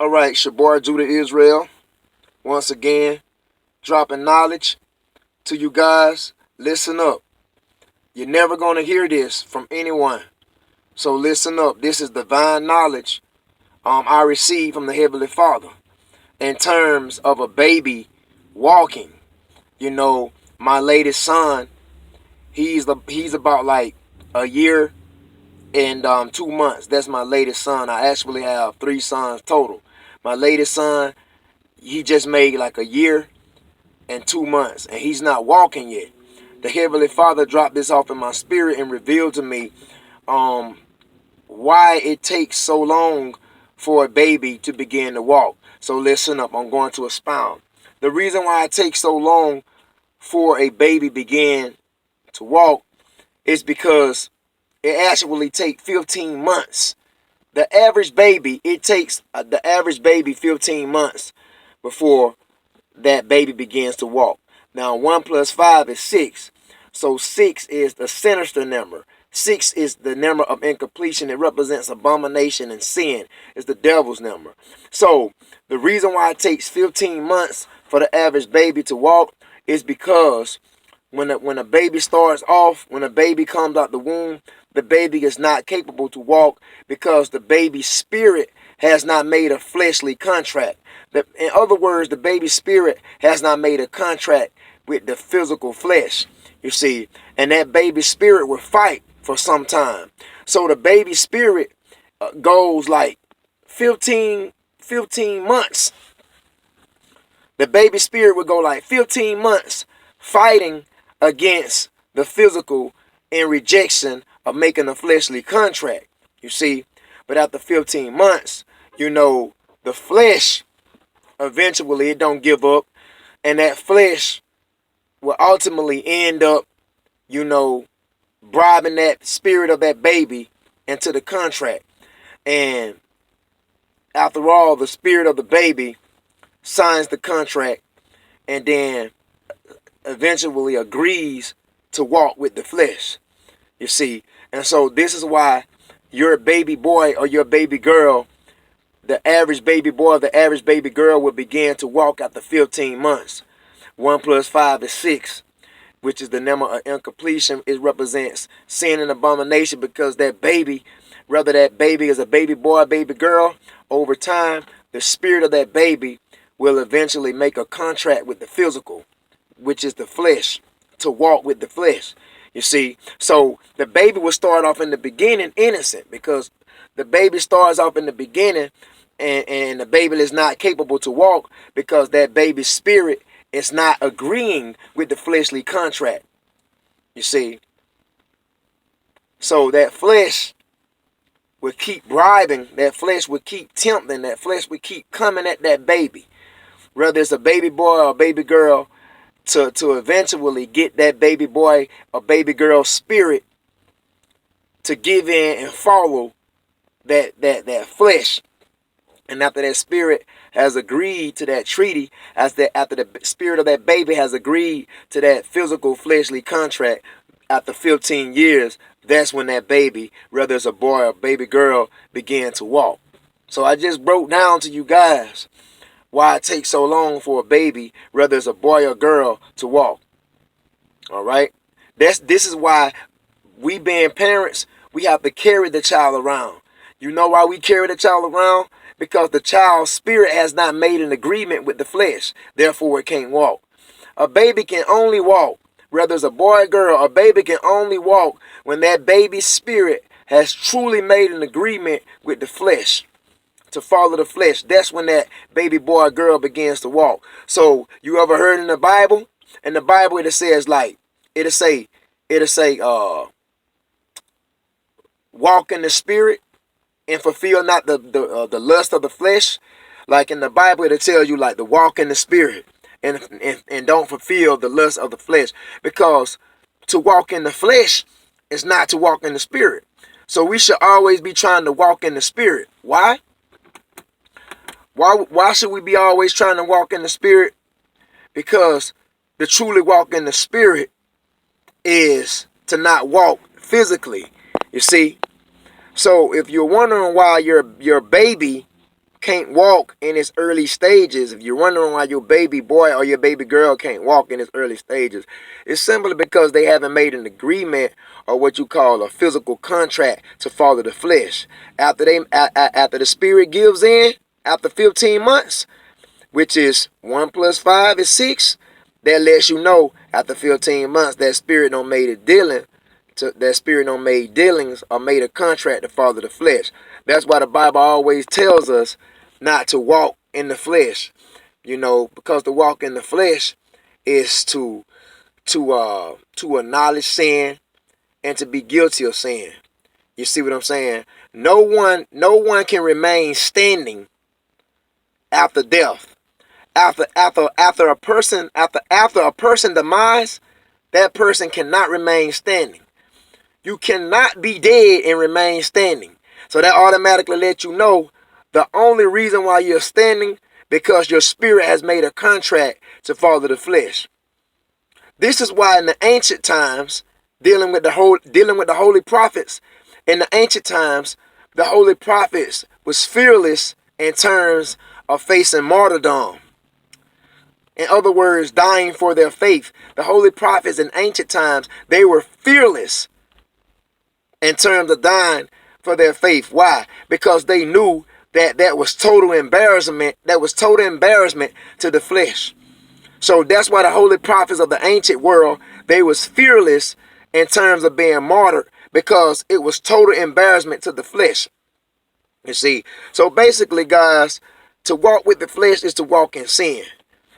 All right, it's your boy Judah Israel. Once again, dropping knowledge to you guys. Listen up. You're never going to hear this from anyone. So listen up. This is divine knowledge I received from the Heavenly Father in terms of a baby walking. You know, my latest son, he's about like a year and 2 months. That's my latest son. I actually have 3 sons total. My latest son, he just made like a year and 2 months, and he's not walking yet. The Heavenly Father dropped this off in my spirit and revealed to me why it takes so long for a baby to begin to walk. So listen up, I'm going to expound. The reason why it takes so long for a baby begin to walk is because it actually takes 15 months. The average baby, it takes the average baby 15 months before that baby begins to walk. Now 1 plus 5 is 6. So 6 is the sinister number. 6 is the number of incompletion. It represents abomination and sin. It's the devil's number. So the reason why it takes 15 months for the average baby to walk is because when a baby starts off, when a baby comes out the womb, the baby is not capable to walk because the baby's spirit has not made a fleshly contract. In other words, the baby's spirit has not made a contract with the physical flesh, you see. And that baby's spirit will fight for some time. So the baby spirit goes like 15 months. The baby spirit would go like 15 months fighting against the physical in rejection of making a fleshly contract, you see. But after 15 months, you know, the flesh, eventually it don't give up, and that flesh will ultimately end up, you know, bribing that spirit of that baby into the contract. And after all, the spirit of the baby signs the contract and then eventually agrees to walk with the flesh, you see. And so this is why your baby boy or your baby girl, the average baby boy or the average baby girl, will begin to walk after 15 months. 1 plus 5 is 6, which is the number of incompletion. It represents sin and abomination because that baby, whether that baby is a baby boy or baby girl, over time, the spirit of that baby will eventually make a contract with the physical, which is the flesh, to walk with the flesh, you see. So the baby will start off in the beginning innocent because the baby starts off in the beginning and the baby is not capable to walk because that baby's spirit is not agreeing with the fleshly contract, you see. So that flesh will keep bribing, that flesh will keep tempting, that flesh will keep coming at that baby, whether it's a baby boy or a baby girl, to eventually get that baby boy or baby girl spirit to give in and follow that flesh. And after that spirit has agreed to that treaty, after the spirit of that baby has agreed to that physical fleshly contract, after 15 years, that's when that baby, whether it's a boy or baby girl, began to walk. So I just broke down to you guys why it takes so long for a baby, whether it's a boy or girl, to walk. All right? This is why we being parents, we have to carry the child around. You know why we carry the child around? Because the child's spirit has not made an agreement with the flesh. Therefore, it can't walk. A baby can only walk, whether it's a boy or girl, a baby can only walk when that baby's spirit has truly made an agreement with the flesh, to follow the flesh. That's when that baby boy or girl begins to walk. So you ever heard in the Bible? In the Bible it says like, it'll say, walk in the spirit and fulfill not the lust of the flesh. Like in the Bible it'll tell you like to walk in the spirit and don't fulfill the lust of the flesh. Because to walk in the flesh is not to walk in the spirit. So we should always be trying to walk in the spirit. Why? Why should we be always trying to walk in the spirit? Because to truly walk in the spirit is to not walk physically, you see. So if you're wondering why your baby can't walk in its early stages, if you're wondering why your baby boy or your baby girl can't walk in its early stages, it's simply because they haven't made an agreement or what you call a physical contract to follow the flesh. After the spirit gives in, after 15 months, which is 1 plus 5 is 6, that lets you know after 15 months that spirit don't made it dealing. That spirit don't made dealings or made a contract to follow the flesh. That's why the Bible always tells us not to walk in the flesh. Because to walk in the flesh is to acknowledge sin and to be guilty of sin. You see what I'm saying? No one can remain standing after death. After a person demise, that person cannot remain standing. You cannot be dead and remain standing. So that automatically lets you know the only reason why you're standing because your spirit has made a contract to follow the flesh. This is why in the ancient times, dealing with the holy prophets, in the ancient times, the holy prophets was fearless in terms of facing martyrdom. In other words, dying for their faith. The holy prophets in ancient times, they were fearless in terms of dying for their faith. Why? Because they knew that was total embarrassment. That was total embarrassment to the flesh. So that's why the holy prophets of the ancient world, they was fearless in terms of being martyred, because it was total embarrassment to the flesh. You see? So basically, guys, to walk with the flesh is to walk in sin.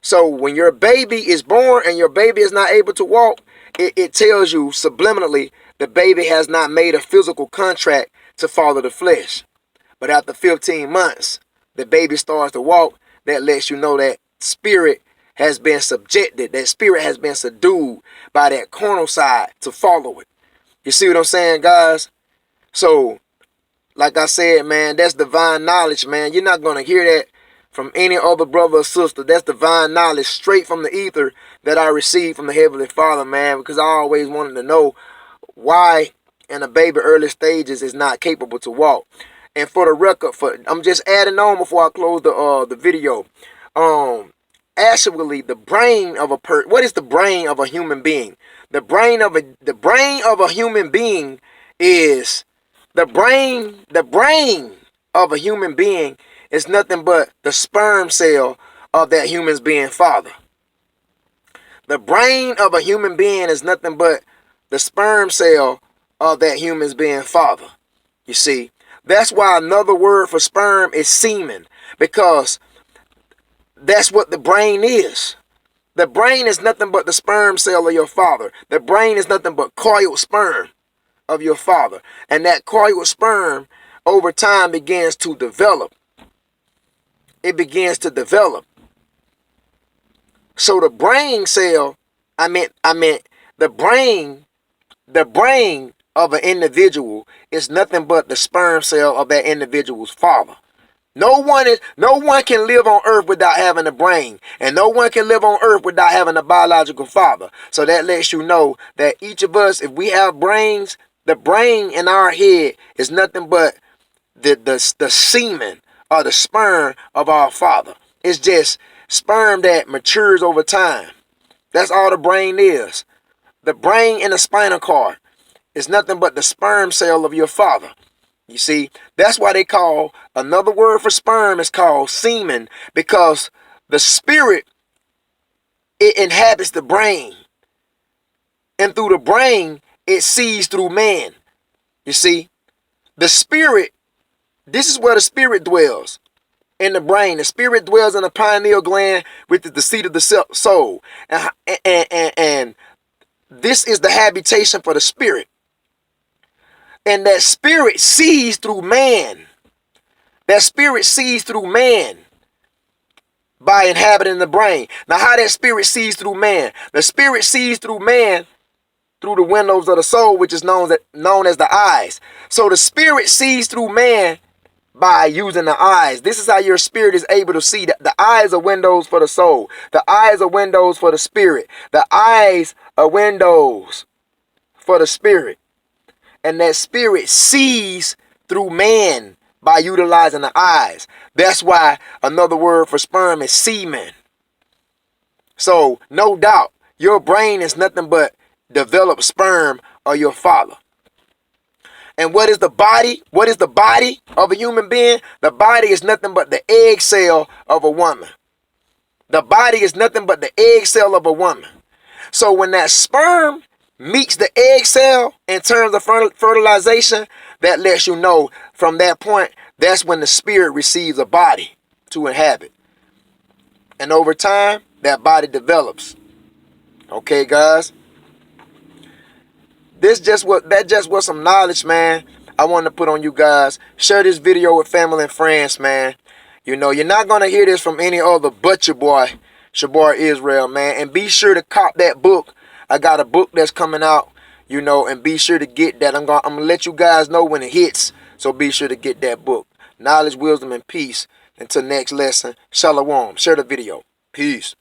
So when your baby is born and your baby is not able to walk, it tells you subliminally the baby has not made a physical contract to follow the flesh. But after 15 months, the baby starts to walk. That lets you know that spirit has been subjected, that spirit has been subdued by that carnal side to follow it. You see what I'm saying, guys? So, like I said, man, that's divine knowledge, man. You're not going to hear that from any other brother or sister. That's divine knowledge straight from the ether that I received from the Heavenly Father, man, because I always wanted to know why in a baby early stages is not capable to walk. And for the record, I'm just adding on before I close the video. Actually, the brain of a what is the brain of a human being? The brain of a human being is the brain of a human being is nothing but the sperm cell of that human's being father. The brain of a human being is nothing but the sperm cell of that human's being father. You see, that's why another word for sperm is semen, because that's what the brain is. The brain is nothing but the sperm cell of your father. The brain is nothing but coiled sperm of your father. And that coiled sperm over time begins to develop. It begins to develop. So the brain cell, the brain of an individual is nothing but the sperm cell of that individual's father. No one can live on earth without having a brain, and no one can live on earth without having a biological father. So that lets you know that each of us, if we have brains, the brain in our head is nothing but the semen or the sperm of our father. It's just sperm that matures over time. That's all the brain is. The brain in the spinal cord is nothing but the sperm cell of your father. You see, that's why they call, another word for sperm is called semen, because the spirit, it inhabits the brain. And through the brain, it sees through man. You see, the spirit, this is where the spirit dwells, in the brain. The spirit dwells in the pineal gland, which is the seat of the soul. And this is the habitation for the spirit. And that spirit sees through man. That spirit sees through man by inhabiting the brain. Now, how that spirit sees through man? The spirit sees through man through the windows of the soul, which is known as the eyes. So the spirit sees through man by using the eyes. This is how your spirit is able to see. The eyes are windows for the soul. The eyes are windows for the spirit. The eyes are windows for the spirit. And that spirit sees through man by utilizing the eyes. That's why another word for sperm is semen. So no doubt, your brain is nothing but developed sperm of your father. And what is the body? What is the body of a human being? The body is nothing but the egg cell of a woman. The body is nothing but the egg cell of a woman. So when that sperm meets the egg cell in terms of fertilization, that lets you know from that point, that's when the spirit receives a body to inhabit. And over time, that body develops. Okay, guys? That just was some knowledge, man, I wanted to put on you guys. Share this video with family and friends, man. You know, you're not going to hear this from any other but your boy Israel, man. And be sure to cop that book. I got a book that's coming out, you know, and be sure to get that. I'm gonna let you guys know when it hits. So be sure to get that book. Knowledge, wisdom, and peace. Until next lesson, shalom. Share the video. Peace.